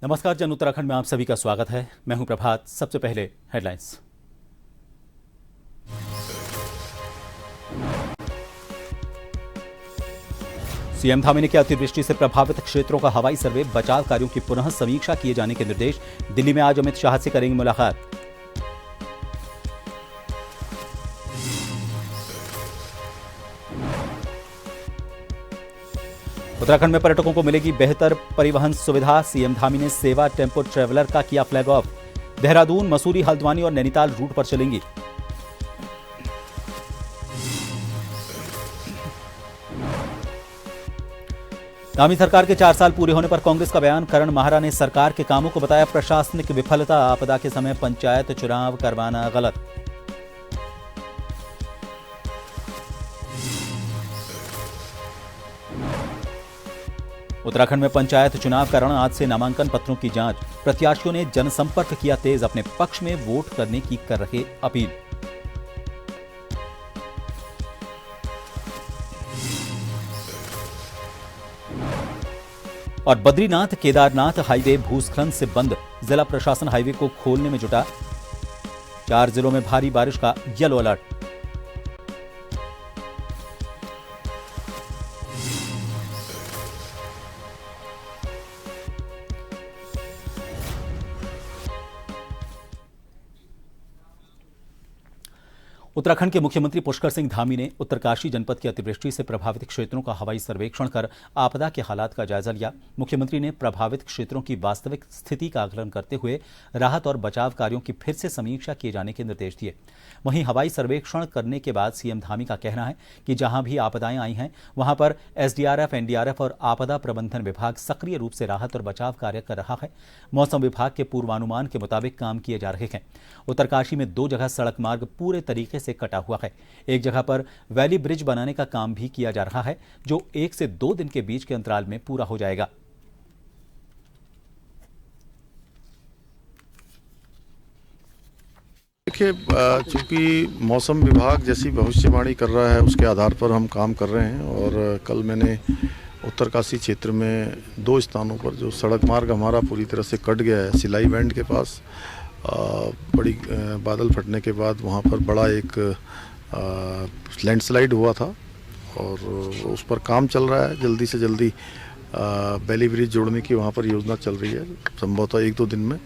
नमस्कार, जन उत्तराखंड में आप सभी का स्वागत है। मैं हूं प्रभात। सबसे पहले हेडलाइंस। सीएम धामी ने किया अतिवृष्टि से प्रभावित क्षेत्रों का हवाई सर्वे, बचाव कार्यों की पुनः समीक्षा किए जाने के निर्देश। दिल्ली में आज अमित शाह से करेंगे मुलाकात। उत्तराखंड में पर्यटकों को मिलेगी बेहतर परिवहन सुविधा। सीएम धामी ने सेवा टेम्पो ट्रैवलर का किया फ्लैग ऑफ। देहरादून, मसूरी, हल्द्वानी और नैनीताल रूट पर चलेंगी। धामी सरकार के 4 साल पूरे होने पर कांग्रेस का बयान। करण माहरा ने सरकार के कामों को बताया प्रशासनिक विफलता। आपदा के समय पंचायत चुनाव करवाना गलत। उत्तराखंड में पंचायत चुनाव का रण, आज से नामांकन पत्रों की जांच। प्रत्याशियों ने जनसंपर्क किया तेज, अपने पक्ष में वोट करने की कर रहे अपील। और बद्रीनाथ केदारनाथ हाईवे भूस्खलन से बंद, जिला प्रशासन हाईवे को खोलने में जुटा। 4 जिलों में भारी बारिश का येलो अलर्ट। उत्तराखंड के मुख्यमंत्री पुष्कर सिंह धामी ने उत्तरकाशी जनपद की अतिवृष्टि से प्रभावित क्षेत्रों का हवाई सर्वेक्षण कर आपदा के हालात का जायजा लिया। मुख्यमंत्री ने प्रभावित क्षेत्रों की वास्तविक स्थिति का आकलन करते हुए राहत और बचाव कार्यों की फिर से समीक्षा किए जाने के निर्देश दिए। वहीं हवाई सर्वेक्षण करने के बाद सीएम धामी का कहना है कि जहां भी आपदाएं आई हैं वहां पर एसडीआरएफ, एनडीआरएफ और आपदा प्रबंधन विभाग सक्रिय रूप से राहत और बचाव कार्य कर रहा है। मौसम विभाग के पूर्वानुमान के मुताबिक काम किए जा रहे हैं। उत्तरकाशी में 2 जगह सड़क मार्ग पूरे तरीके से कटा हुआ है। एक जगह पर वैली ब्रिज बनाने का काम भी किया जा रहा है, जो 1 से 2 दिन के बीच के अंतराल में पूरा हो जाएगा। देखिए, चूंकि मौसम विभाग जैसी भविष्यवाणी कर रहा है उसके आधार पर हम काम कर रहे हैं। और कल मैंने उत्तरकाशी क्षेत्र में 2 स्थानों पर जो सड़क मार्ग हमारा पूरी तरह से कट गया है, सिलाई बैंड के पास बड़ी बादल फटने के बाद वहाँ पर बड़ा एक लैंडस्लाइड हुआ था और उस पर काम चल रहा है। जल्दी से जल्दी बैली ब्रिज जोड़ने की वहाँ पर योजना चल रही है। संभवतः 1-2 दिन में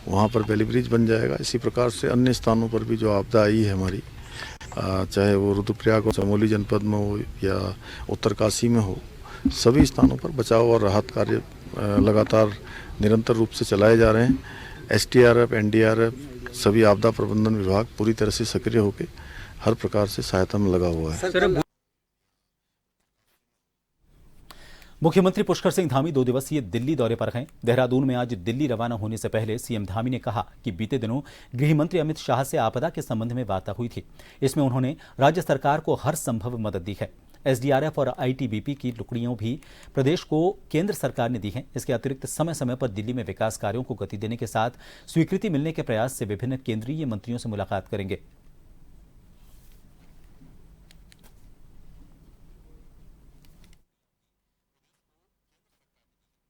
वहाँ पर बैली ब्रिज बन जाएगा। इसी प्रकार से अन्य स्थानों पर भी जो आपदा आई है हमारी, चाहे वो रुद्रप्रयाग हो, चमोली जनपद में हो या उत्तरकाशी में हो, सभी स्थानों पर बचाव और राहत कार्य लगातार निरंतर रूप से चलाए जा रहे हैं। एसडीआरएफ, एनडीआरएफ, सभी आपदा प्रबंधन विभाग पूरी तरह से सक्रिय होकर हर प्रकार से सहायता में लगा हुआ है। मुख्यमंत्री पुष्कर सिंह धामी 2 दिवसीय दिल्ली दौरे पर हैं। देहरादून में आज दिल्ली रवाना होने से पहले सीएम धामी ने कहा कि बीते दिनों गृह मंत्री अमित शाह से आपदा के संबंध में वार्ता हुई थी। इसमें उन्होंने राज्य सरकार को हर संभव मदद दी है। एसडीआरएफ और आईटीबीपी की टुकड़ियों भी प्रदेश को केंद्र सरकार ने दी हैं। इसके अतिरिक्त समय समय पर दिल्ली में विकास कार्यों को गति देने के साथ स्वीकृति मिलने के प्रयास से विभिन्न केंद्रीय मंत्रियों से मुलाकात करेंगे।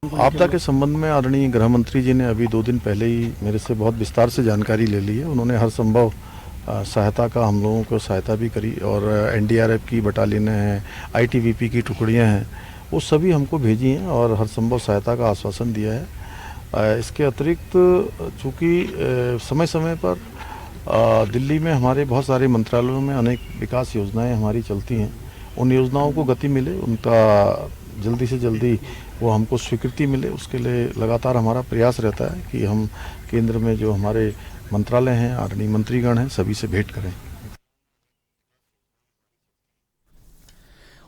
आपदा के संबंध में आदरणीय गृह मंत्री जी ने अभी 2 दिन पहले ही मेरे से बहुत विस्तार से जानकारी ले ली है। उन्होंने हर संभव सहायता का हम लोगों को सहायता भी करी और एनडीआरएफ की बटालियनें हैं, आईटीबीपी की टुकड़ियां हैं, वो सभी हमको भेजी हैं और हर संभव सहायता का आश्वासन दिया है। इसके अतिरिक्त चूँकि समय समय पर दिल्ली में हमारे बहुत सारे मंत्रालयों में अनेक विकास योजनाएं हमारी चलती हैं, उन योजनाओं को गति मिले, उनका जल्दी से जल्दी वो हमको स्वीकृति मिले, उसके लिए लगातार हमारा प्रयास रहता है कि हम केंद्र में जो हमारे मंत्रालय हैं, आदरणीय मंत्रीगण हैं, सभी से भेंट करें।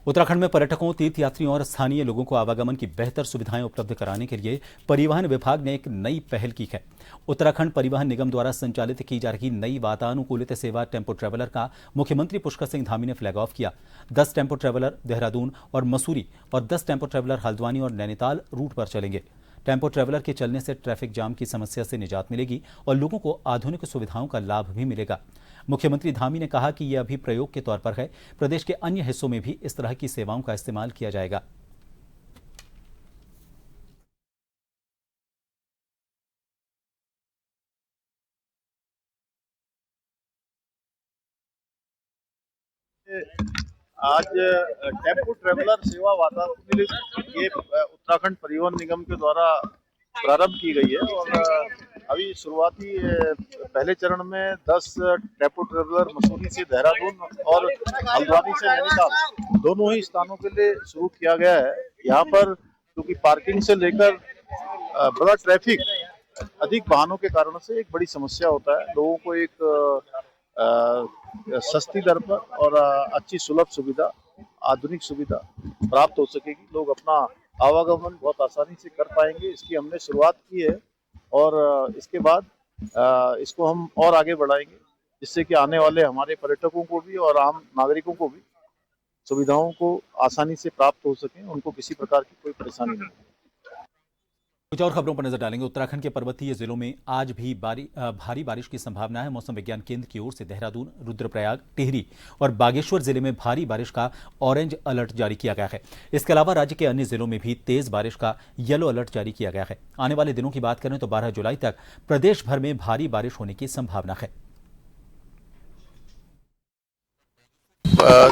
उत्तराखंड में पर्यटकों, तीर्थयात्रियों और स्थानीय लोगों को आवागमन की बेहतर सुविधाएं उपलब्ध कराने के लिए परिवहन विभाग ने एक नई पहल की है। उत्तराखंड परिवहन निगम द्वारा संचालित की जा रही नई वातानुकूलित सेवा टेम्पो ट्रैवलर का मुख्यमंत्री पुष्कर सिंह धामी ने फ्लैग ऑफ किया। 10 टेम्पो ट्रैवलर देहरादून और मसूरी और 10 टेम्पो ट्रैवलर हल्द्वानी और नैनीताल रूट पर चलेंगे। टेम्पो ट्रैवलर के चलने से ट्रैफिक जाम की समस्या से निजात मिलेगी और लोगों को आधुनिक सुविधाओं का लाभ भी मिलेगा। मुख्यमंत्री धामी ने कहा कि यह अभी प्रयोग के तौर पर है, प्रदेश के अन्य हिस्सों में भी इस तरह की सेवाओं का इस्तेमाल किया जाएगा। आज टेम्पो ट्रैवलर सेवा वातानुकूलित ये उत्तराखंड परिवहन निगम के द्वारा प्रारंभ की गई है और अभी शुरुआती पहले चरण में 10 टेम्पो ट्रैवलर मसूरी से देहरादून और हल्द्वानी से नैनीताल दोनों ही स्थानों के लिए शुरू किया गया है। यहाँ पर क्योंकि पार्किंग से लेकर बड़ा ट्रैफिक, अधिक वाहनों के कारण से एक बड़ी समस्या होता है। लोगों को एक सस्ती दर पर और अच्छी सुलभ सुविधा, आधुनिक सुविधा प्राप्त हो सकेगी। लोग अपना आवागमन बहुत आसानी से कर पाएंगे। इसकी हमने शुरुआत की है और इसके बाद इसको हम और आगे बढ़ाएंगे, जिससे कि आने वाले हमारे पर्यटकों को भी और आम नागरिकों को भी सुविधाओं को आसानी से प्राप्त हो सके, उनको किसी प्रकार की कोई परेशानी नहीं। कुछ और खबरों पर नजर डालेंगे। उत्तराखंड के पर्वतीय जिलों में आज भी भारी बारिश की संभावना है। मौसम विज्ञान केंद्र की ओर से देहरादून, रुद्रप्रयाग, टिहरी और बागेश्वर जिले में भारी बारिश का ऑरेंज अलर्ट जारी किया गया है। इसके अलावा राज्य के अन्य जिलों में भी तेज बारिश का येलो अलर्ट जारी किया गया है। आने वाले दिनों की बात करें तो 12 जुलाई तक प्रदेश भर में भारी बारिश होने की संभावना है।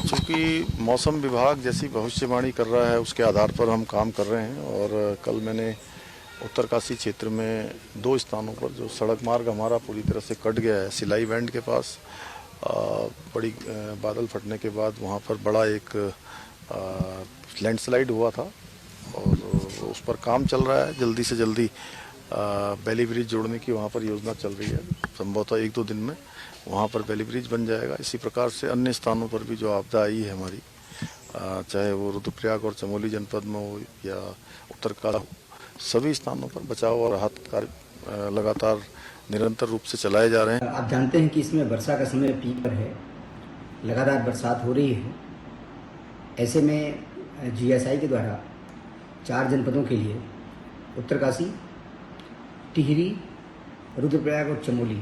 चूंकि मौसम विभाग जैसी भविष्यवाणी कर रहा है, उसके आधार पर हम काम कर रहे हैं और कल मैंने उत्तरकाशी क्षेत्र में 2 स्थानों पर जो सड़क मार्ग हमारा पूरी तरह से कट गया है, सिलाई बैंड के पास बड़ी बादल फटने के बाद वहाँ पर बड़ा एक लैंडस्लाइड हुआ था और उस पर काम चल रहा है। जल्दी से जल्दी बैली ब्रिज जोड़ने की वहाँ पर योजना चल रही है। संभवतः 1-2 दिन में वहाँ पर बैली ब्रिज बन जाएगा। इसी प्रकार से अन्य स्थानों पर भी जो आपदा आई है हमारी, चाहे वो रुद्रप्रयाग और चमोली जनपद में हो या उत्तरकाशी, सभी स्थानों पर बचाव और राहत कार्य लगातार निरंतर रूप से चलाए जा रहे हैं। आप जानते हैं कि इसमें वर्षा का समय पीक पर है, लगातार बरसात हो रही है। ऐसे में जीएसआई के द्वारा 4 जनपदों के लिए उत्तरकाशी, टिहरी, रुद्रप्रयाग और चमोली,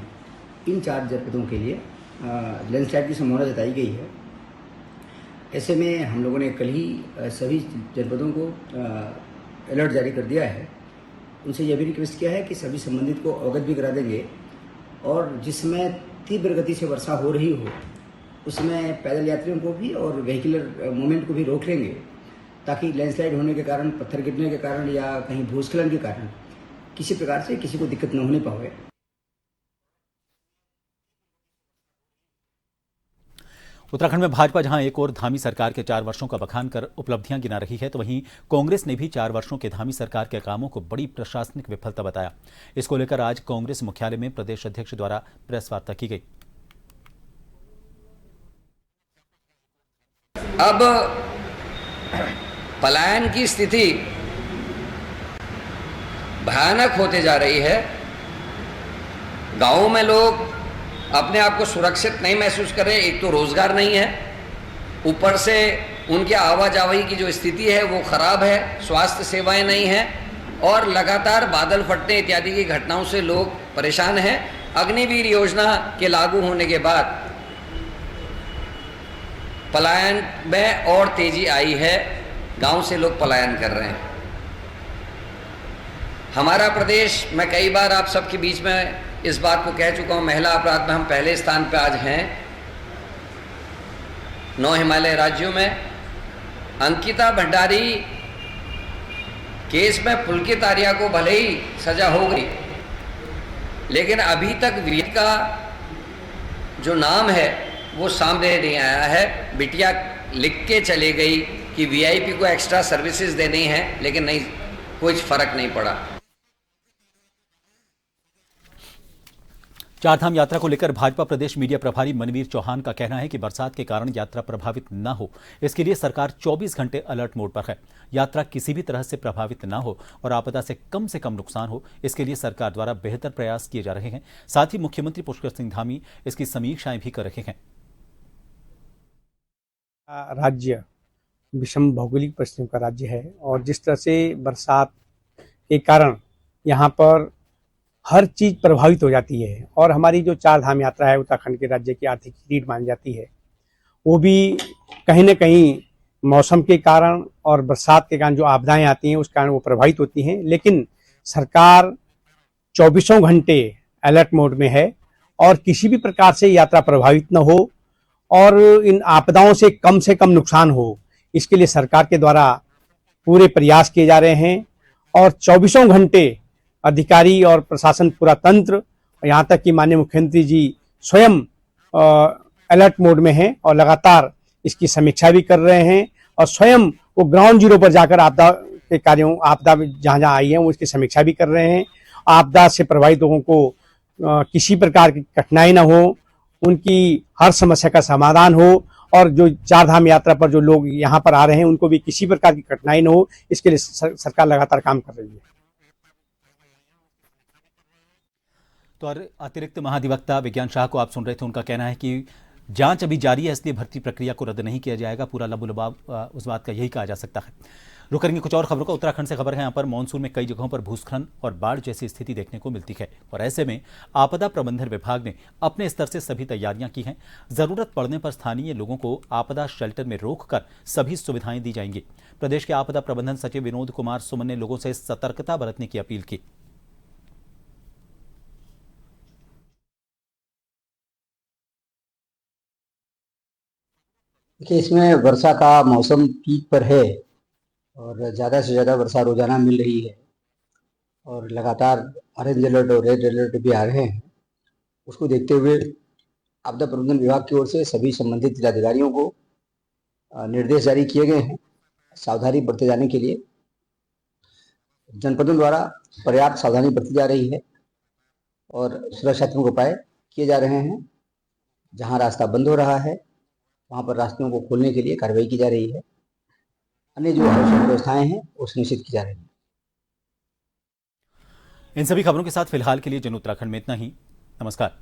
इन 4 जनपदों के लिए लैंडस्लाइड की संभावना जताई गई है। ऐसे में हम लोगों ने कल ही सभी जनपदों को अलर्ट जारी कर दिया है। उनसे यह भी रिक्वेस्ट किया है कि सभी संबंधित को अवगत भी करा देंगे और जिस समय तीव्र गति से वर्षा हो रही हो उसमें पैदल यात्रियों को भी और व्हीकलर मूवमेंट को भी रोक लेंगे, ताकि लैंडस्लाइड होने के कारण, पत्थर गिरने के कारण या कहीं भूस्खलन के कारण किसी प्रकार से किसी को दिक्कत न होने पाए। उत्तराखंड में भाजपा जहां एक और धामी सरकार के 4 वर्षों का बखान कर उपलब्धियां गिना रही है, तो वहीं कांग्रेस ने भी 4 वर्षों के धामी सरकार के कामों को बड़ी प्रशासनिक विफलता बताया। इसको लेकर आज कांग्रेस मुख्यालय में प्रदेश अध्यक्ष द्वारा प्रेस वार्ता की गई। अब पलायन की स्थिति भयानक होते जा रही है। गांवों में लोग अपने आप को सुरक्षित नहीं महसूस कर रहे। एक तो रोजगार नहीं है, ऊपर से उनके आवाजाही की जो स्थिति है वो खराब है, स्वास्थ्य सेवाएं नहीं हैं और लगातार बादल फटने इत्यादि की घटनाओं से लोग परेशान हैं। अग्निवीर योजना के लागू होने के बाद पलायन में और तेजी आई है, गांव से लोग पलायन कर रहे हैं। हमारा प्रदेश, मैं कई बार आप सबके बीच में इस बात को कह चुका हूं, महिला अपराध में हम पहले स्थान पर आज हैं 9 हिमालय राज्यों में। अंकिता भंडारी केस में पुलकित आर्या को भले ही सजा हो गई, लेकिन अभी तक वीआईपी का जो नाम है वो सामने नहीं आया है। बिटिया लिख के चले गई कि वीआईपी को एक्स्ट्रा सर्विसेज देनी है, लेकिन नहीं, कुछ फर्क नहीं पड़ा। चारधाम यात्रा को लेकर भाजपा प्रदेश मीडिया प्रभारी मनवीर चौहान का कहना है कि बरसात के कारण यात्रा प्रभावित न हो, इसके लिए सरकार 24 घंटे अलर्ट मोड पर है। यात्रा किसी भी तरह से प्रभावित न हो और आपदा से कम नुकसान हो, इसके लिए सरकार द्वारा बेहतर प्रयास किए जा रहे हैं। साथ ही मुख्यमंत्री पुष्कर सिंह धामी इसकी समीक्षाएं भी कर रहे हैं। राज्य विषम भौगोलिक परिस्थितियों का राज्य है और जिस तरह से बरसात के कारण यहाँ पर हर चीज प्रभावित हो जाती है और हमारी जो चारधाम यात्रा है उत्तराखंड के राज्य की आर्थिक रीढ़ मानी जाती है, वो भी कहीं न कहीं मौसम के कारण और बरसात के कारण जो आपदाएं आती हैं उस कारण वो प्रभावित होती हैं। लेकिन सरकार 24 घंटे अलर्ट मोड में है और किसी भी प्रकार से यात्रा प्रभावित न हो और इन आपदाओं से कम नुकसान हो, इसके लिए सरकार के द्वारा पूरे प्रयास किए जा रहे हैं और 24 घंटे अधिकारी और प्रशासन पूरा तंत्र, यहाँ तक कि माननीय मुख्यमंत्री जी स्वयं अलर्ट मोड में हैं और लगातार इसकी समीक्षा भी कर रहे हैं और स्वयं वो ग्राउंड जीरो पर जाकर आपदा के कार्यों, आपदा जहाँ जहाँ आई है वो इसकी समीक्षा भी कर रहे हैं। आपदा से प्रभावित लोगों को किसी प्रकार की कठिनाई न हो, उनकी हर समस्या का समाधान हो और जो चारधाम यात्रा पर जो लोग यहाँ पर आ रहे हैं उनको भी किसी प्रकार की कठिनाई न हो, इसके लिए सरकार लगातार काम कर रही है। तो अतिरिक्त महाधिवक्ता विज्ञान शाह को आप सुन रहे थे। उनका कहना है कि जांच अभी जारी है, इसलिए भर्ती प्रक्रिया को रद्द नहीं किया जाएगा। पूरा लबुलबाब उस बात का यही कहा जा सकता है। रुक करेंगे कुछ और खबरों का। उत्तराखंड से खबर है, यहाँ पर मानसून में कई जगहों पर भूस्खलन और बाढ़ जैसी स्थिति देखने को मिलती है और ऐसे में आपदा प्रबंधन विभाग ने अपने स्तर से सभी तैयारियां की हैं। जरूरत पड़ने पर स्थानीय लोगों को आपदा शेल्टर में रोककर सभी सुविधाएं दी जाएंगी। प्रदेश के आपदा प्रबंधन सचिव विनोद कुमार सुमन ने लोगों से सतर्कता बरतने की अपील की। देखिए, इसमें वर्षा का मौसम पीक पर है और ज़्यादा से ज़्यादा वर्षा रोजाना मिल रही है और लगातार ऑरेंज अलर्ट और रेड अलर्ट भी आ रहे हैं। उसको देखते हुए आपदा प्रबंधन विभाग की ओर से सभी संबंधित जिलाधिकारियों को निर्देश जारी किए गए हैं सावधानी बरते जाने के लिए। जनपदों द्वारा पर्याप्त सावधानी बरती जा रही है और सुरक्षात्मक उपाय किए जा रहे हैं। जहां रास्ता बंद हो रहा है वहां पर रास्तों को खोलने के लिए कार्रवाई की जा रही है। अन्य जो आवश्यक व्यवस्थाएं हैं वो सुनिश्चित की जा रही है। इन सभी खबरों के साथ फिलहाल के लिए जन उत्तराखंड में इतना ही। नमस्कार।